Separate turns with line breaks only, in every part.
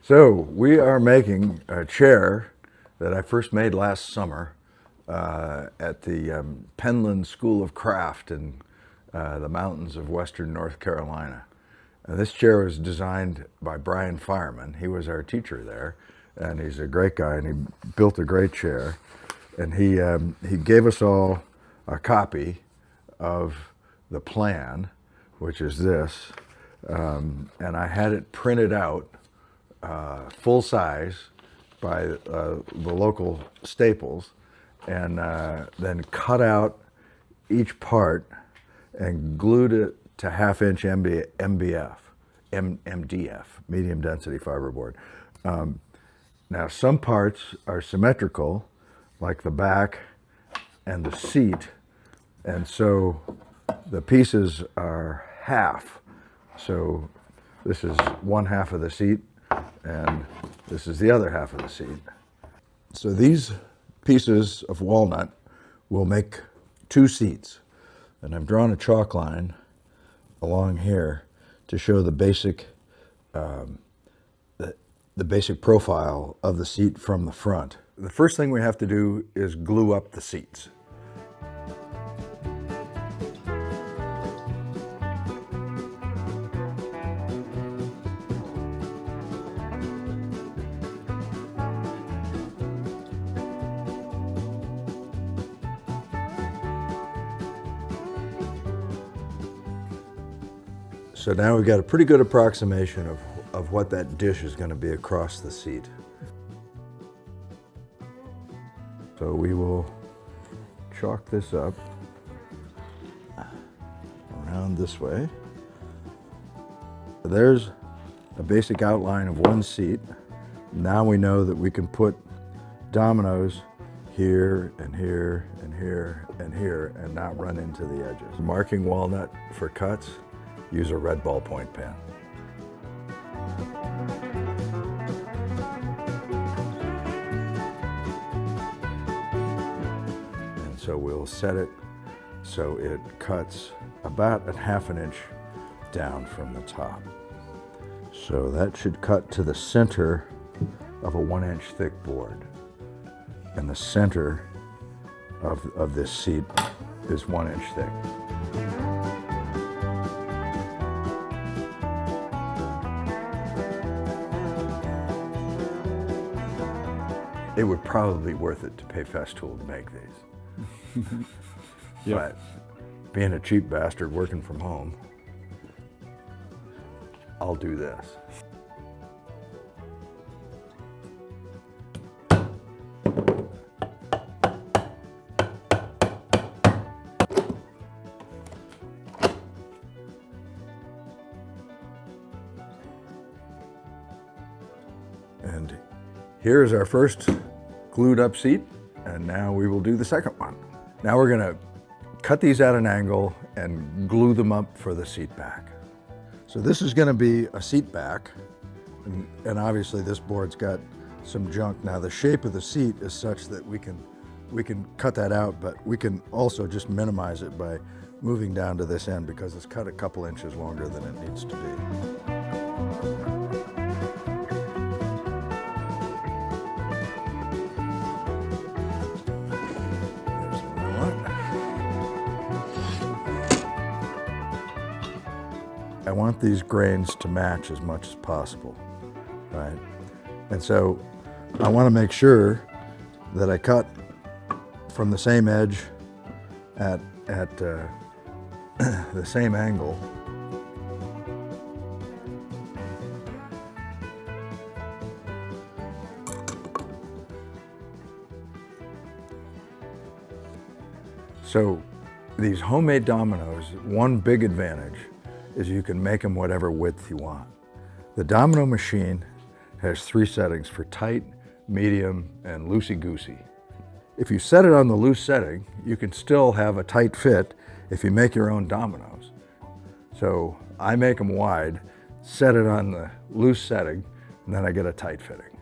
So we are making a chair that I first made last summer at the Penland School of Craft in the mountains of western North Carolina. This chair was designed by Brian Fireman. He was our teacher there, and he's a great guy, and he built a great chair. And he gave us all a copy of the plan, which is this, and I had it printed out full size by the local Staples, and then cut out each part and glued it to half-inch MDF, medium density fiberboard. Now some parts are symmetrical, like the back and the seat, and so the pieces are half. So this is one half of the seat, and this is the other half of the seat. So these pieces of walnut will make two seats, and I've drawn a chalk line along here to show the basic the basic profile of the seat from the front. The first thing we have to do is glue up the seats. So now we've got a pretty good approximation of what that dish is going to be across the seat. So we will chalk this up around this way. There's a basic outline of one seat. Now we know that we can put dominoes here and here and here and here and not run into the edges. Marking walnut for cuts, use a red ballpoint pen. And so we'll set it so it cuts about 1/2 inch down from the top. So that should cut to the center of a 1-inch thick board. And the center of this seat is 1 inch thick. It would probably be worth it to pay Festool to make these. Yep. But being a cheap bastard working from home, I'll do this. And here's our first glued up seat, and now we will do the second one. Now we're gonna cut these at an angle and glue them up for the seat back. So this is gonna be a seat back, and obviously this board's got some junk. Now the shape of the seat is such that we can cut that out, but we can also just minimize it by moving down to this end because it's cut a couple inches longer than it needs to be. I want these grains to match as much as possible, right? And so I want to make sure that I cut from the same edge at the same angle. So these homemade dominoes, one big advantage is you can make them whatever width you want. The domino machine has 3 settings for tight, medium, and loosey-goosey. If you set it on the loose setting, you can still have a tight fit if you make your own dominoes. So I make them wide, set it on the loose setting, and then I get a tight fitting.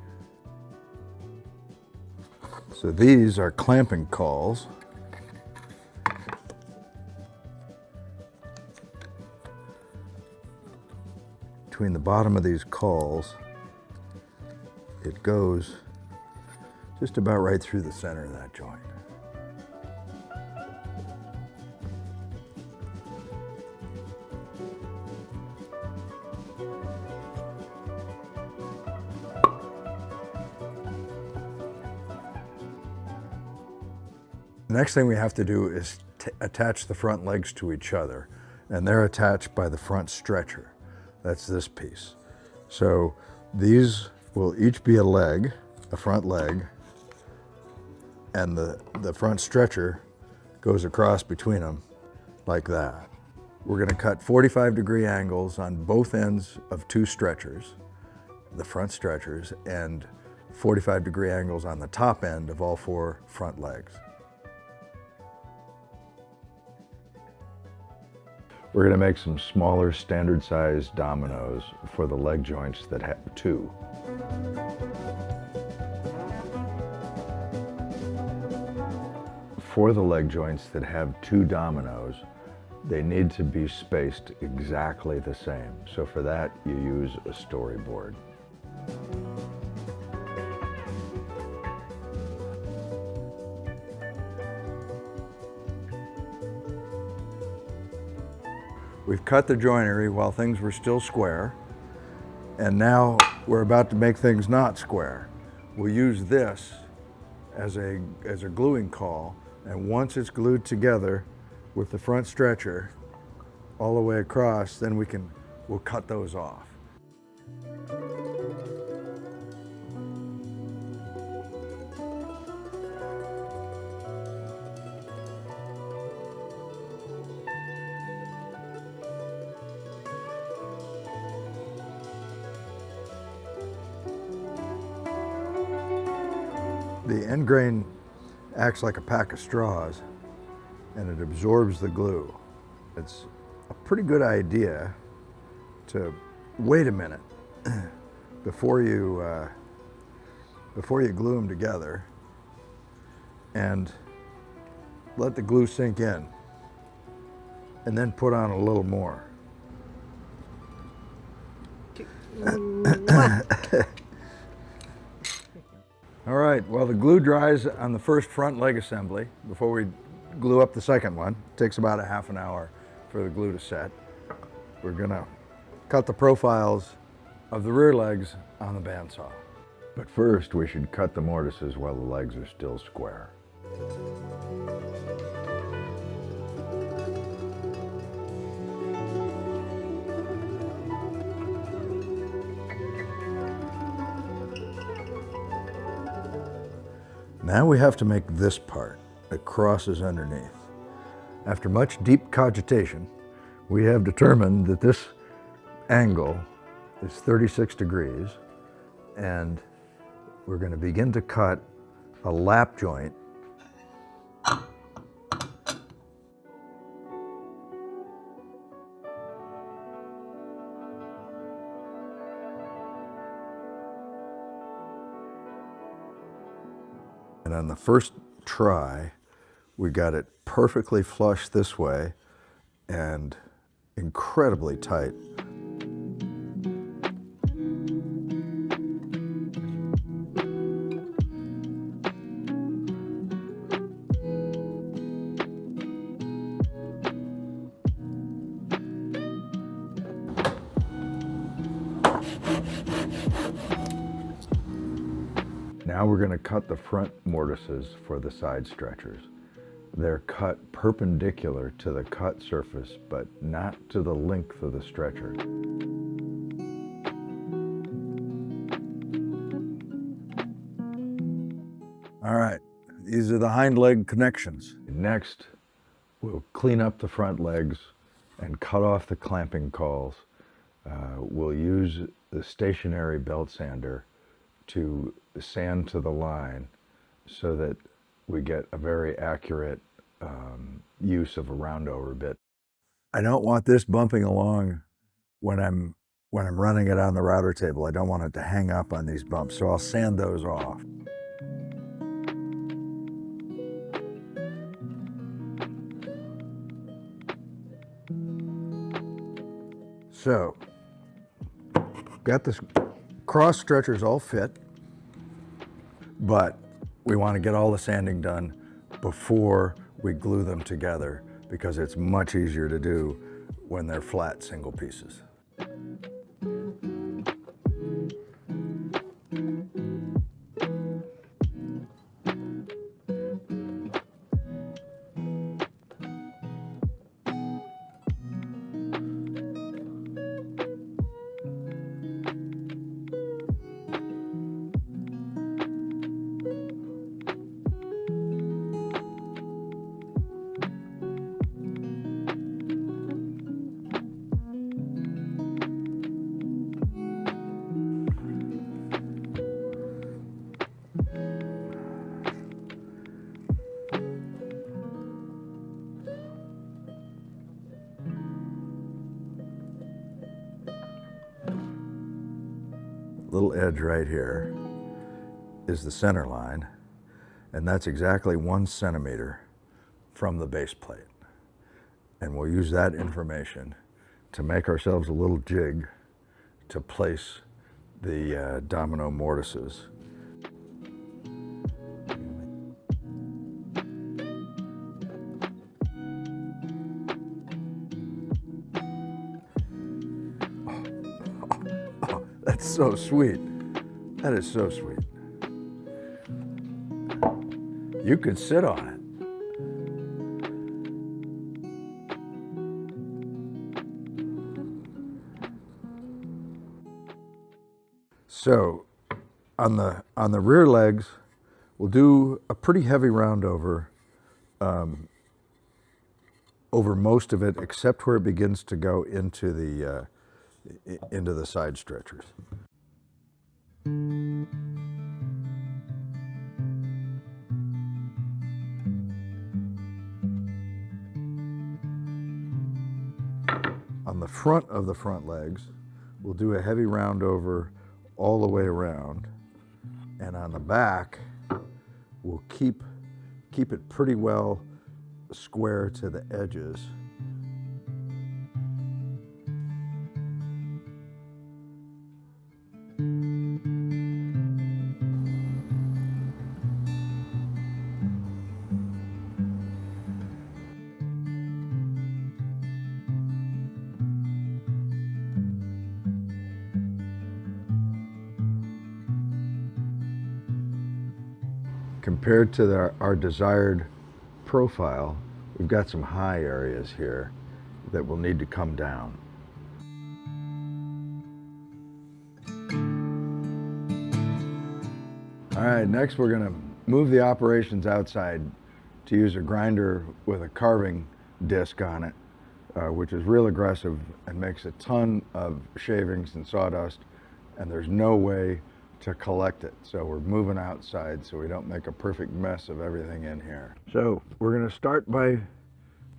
So these are clamping cauls. Between the bottom of these cauls it goes just about right through the center of that joint. The next thing we have to do is attach the front legs to each other, and they're attached by the front stretcher. That's this piece. So these will each be a leg, a front leg, and the front stretcher goes across between them like that. We're going to cut 45-degree angles on both ends of two stretchers, the front stretchers, and 45-degree angles on the top end of all four front legs. We're going to make some smaller standard-sized dominoes for the leg joints that have two. For the leg joints that have two dominoes, they need to be spaced exactly the same. So for that, you use a storyboard. We've cut the joinery while things were still square, and now we're about to make things not square. We'll use this as a gluing caul, and once it's glued together with the front stretcher all the way across, then we'll cut those off. The end grain acts like a pack of straws, and it absorbs the glue. It's a pretty good idea to wait a minute before you glue them together and let the glue sink in, and then put on a little more. All right, well, the glue dries on the first front leg assembly before we glue up the second one. It takes about a half an hour for the glue to set. We're gonna cut the profiles of the rear legs on the bandsaw. But first, we should cut the mortises while the legs are still square. Now we have to make this part that crosses underneath. After much deep cogitation, we have determined that this angle is 36 degrees, and we're going to begin to cut a lap joint . And on the first try, we got it perfectly flush this way and incredibly tight. Now we're going to cut the front mortises for the side stretchers. They're cut perpendicular to the cut surface, but not to the length of the stretcher. All right, these are the hind leg connections. Next, we'll clean up the front legs and cut off the clamping cauls. We'll use the stationary belt sander to sand to the line so that we get a very accurate use of a roundover bit. I don't want this bumping along when I'm running it on the router table. I don't want it to hang up on these bumps, so I'll sand those off. So, got this cross stretchers all fit. but we want to get all the sanding done before we glue them together because it's much easier to do when they're flat single pieces. Little edge right here is the center line, and that's exactly 1 centimeter from the base plate. And we'll use that information to make ourselves a little jig to place the domino mortises. Oh, that's so sweet. That is so sweet. You could sit on it. So on the rear legs, we'll do a pretty heavy round over most of it, except where it begins to go into the side stretchers. On the front of the front legs, we'll do a heavy round over all the way around, and on the back, we'll keep it pretty well square to the edges. Compared to our desired profile, we've got some high areas here that will need to come down. All right, next we're going to move the operations outside to use a grinder with a carving disc on it, which is real aggressive and makes a ton of shavings and sawdust, and there's no way to collect it. So we're moving outside so we don't make a perfect mess of everything in here. So we're going to start by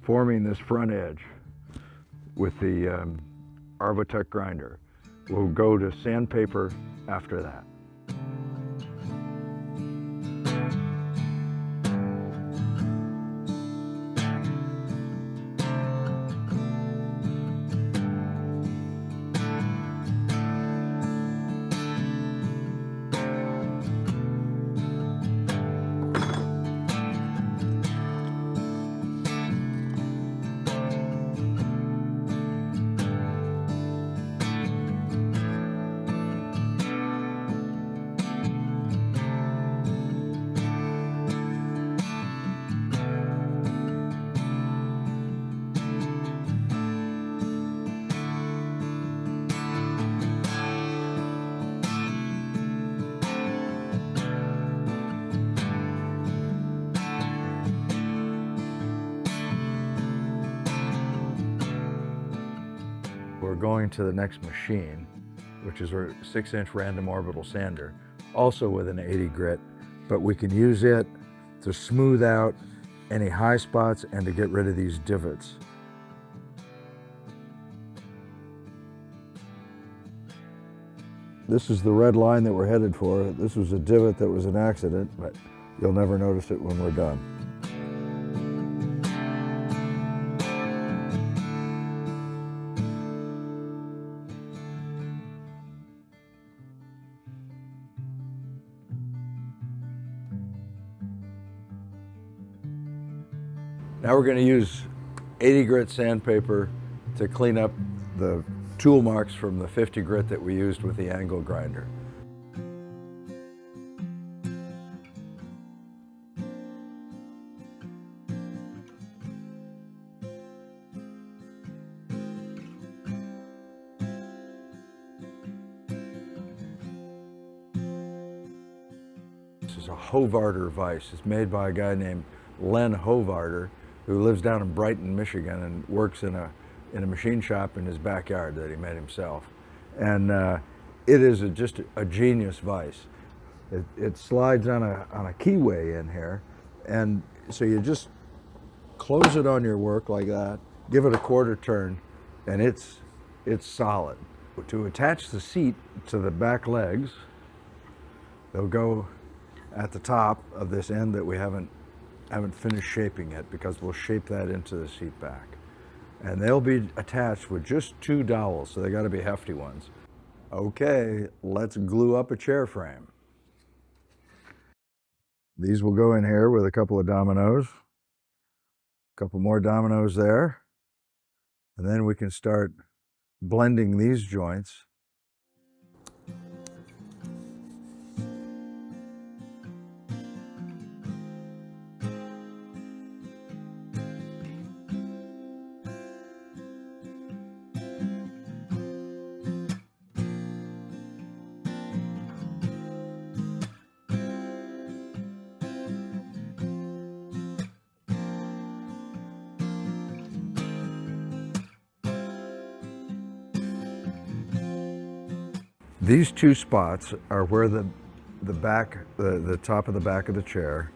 forming this front edge with the Arbortech grinder. We'll go to sandpaper after that. We're going to the next machine, which is our 6-inch random orbital sander, also with an 80 grit, but we can use it to smooth out any high spots and to get rid of these divots. This is the red line that we're headed for. This was a divot that was an accident, but you'll never notice it when we're done. Now we're going to use 80 grit sandpaper to clean up the tool marks from the 50 grit that we used with the angle grinder. This is a Hovarder vise. It's made by a guy named Len Hovarder, who lives down in Brighton, Michigan, and works in a machine shop in his backyard that he made himself. And it is just a genius vise. It slides on a keyway in here, and so you just close it on your work like that, give it a quarter turn, and it's solid. To attach the seat to the back legs, they'll go at the top of this end that we haven't finished shaping yet, because we'll shape that into the seat back. And they'll be attached with just 2 dowels, so they got to be hefty ones. Okay, let's glue up a chair frame. These will go in here with a couple of dominoes, a couple more dominoes there, and then we can start blending these joints. These 2 spots are where the top of the back of the chair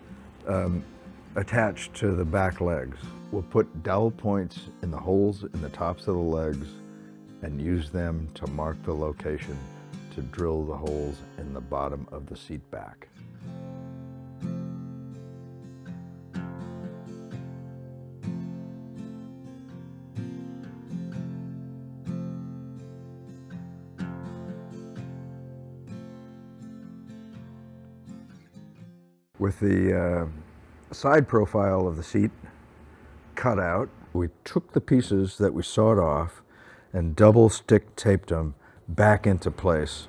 attached to the back legs. We'll put dowel points in the holes in the tops of the legs and use them to mark the location to drill the holes in the bottom of the seat back. With the side profile of the seat cut out, we took the pieces that we sawed off and double stick taped them back into place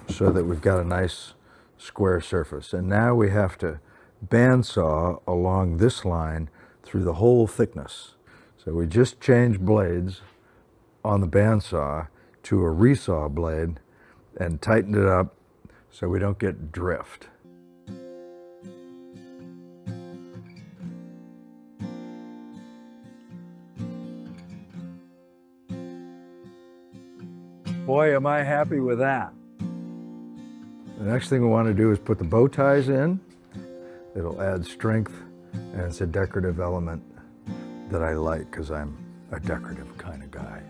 so that we've got a nice square surface. And now we have to bandsaw along this line through the whole thickness. So we just changed blades on the bandsaw to a resaw blade and tightened it up so we don't get drift. Boy, am I happy with that. The next thing we want to do is put the bow ties in. It'll add strength, and it's a decorative element that I like because I'm a decorative kind of guy.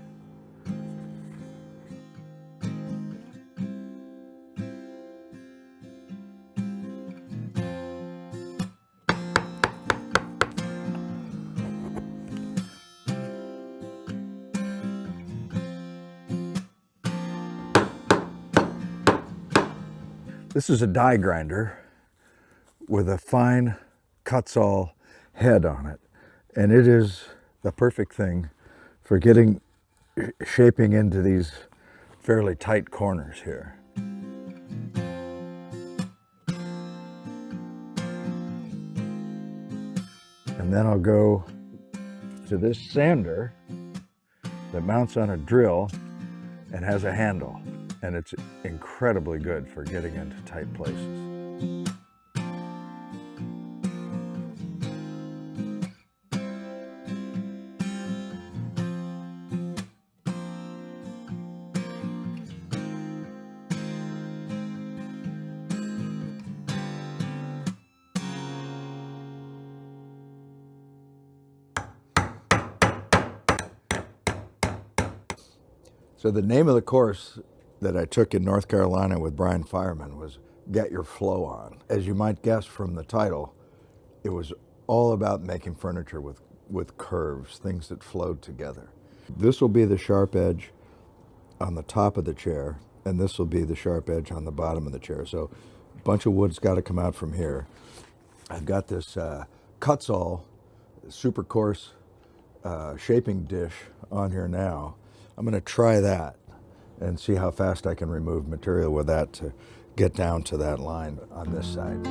This is a die grinder with a fine cut-saw head on it, and it is the perfect thing for getting shaping into these fairly tight corners here. And then I'll go to this sander that mounts on a drill and has a handle. And it's incredibly good for getting into tight places. So the name of the course that I took in North Carolina with Brian Fireman was Get Your Flow On. As you might guess from the title, it was all about making furniture with curves, things that flowed together. This will be the sharp edge on the top of the chair, and this will be the sharp edge on the bottom of the chair. So a bunch of wood's got to come out from here. I've got this cut-saw super coarse shaping dish on here now. I'm going to try that and see how fast I can remove material with that to get down to that line on this side.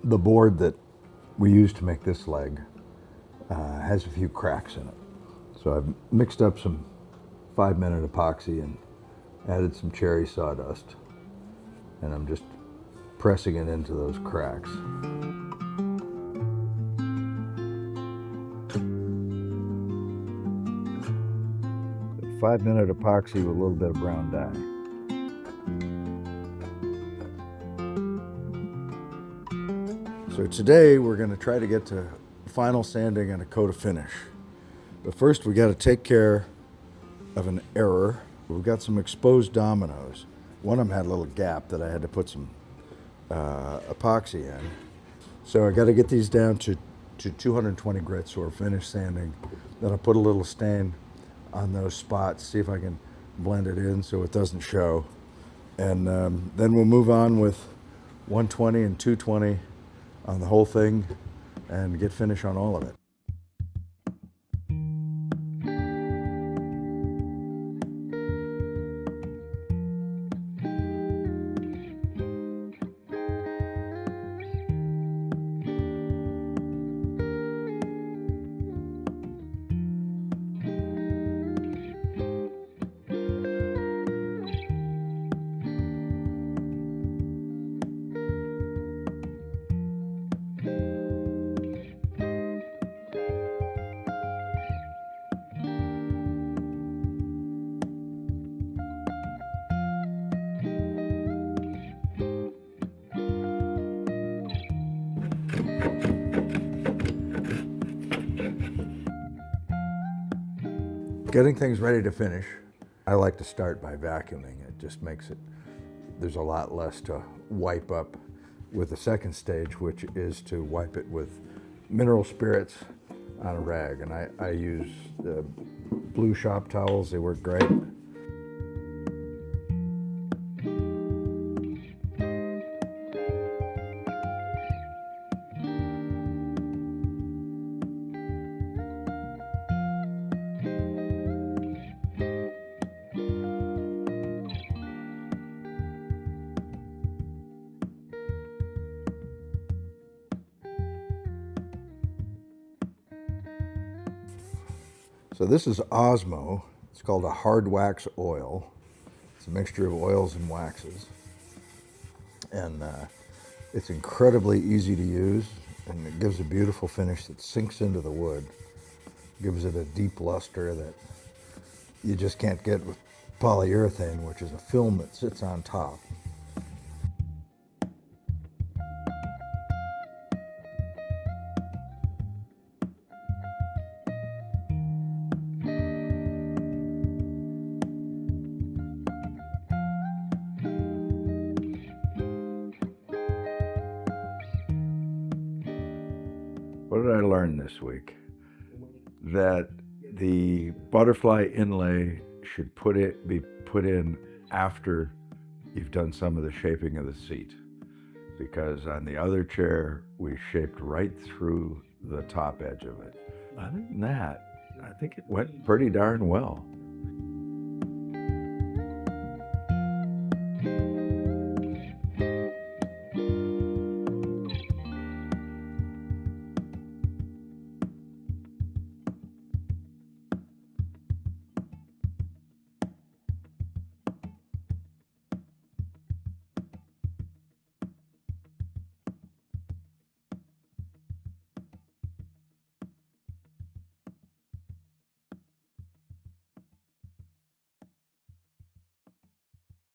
The board that we use to make this leg has a few cracks in it. So I've mixed up some 5-minute epoxy and added some cherry sawdust. And I'm just pressing it into those cracks. 5-minute epoxy with a little bit of brown dye. So today we're going to try to get to final sanding and a coat of finish. But first we got to take care of an error. We've got some exposed dominoes. One of them had a little gap that I had to put some epoxy in. So I got to get these down to 220 grits or finish sanding. Then I'll put a little stain on those spots, see if I can blend it in so it doesn't show. And then we'll move on with 120 and 220 on the whole thing and get finish on all of it. Getting things ready to finish, I like to start by vacuuming. It just makes it, there's a lot less to wipe up with the second stage, which is to wipe it with mineral spirits on a rag. And I use the blue shop towels, they work great. So this is Osmo. It's called a hard wax oil. It's a mixture of oils and waxes. And it's incredibly easy to use, and it gives a beautiful finish that sinks into the wood. Gives it a deep luster that you just can't get with polyurethane, which is a film that sits on top. What did I learn this week? That the butterfly inlay should be put in after you've done some of the shaping of the seat. Because on the other chair, we shaped right through the top edge of it. Other than that, I think it went pretty darn well.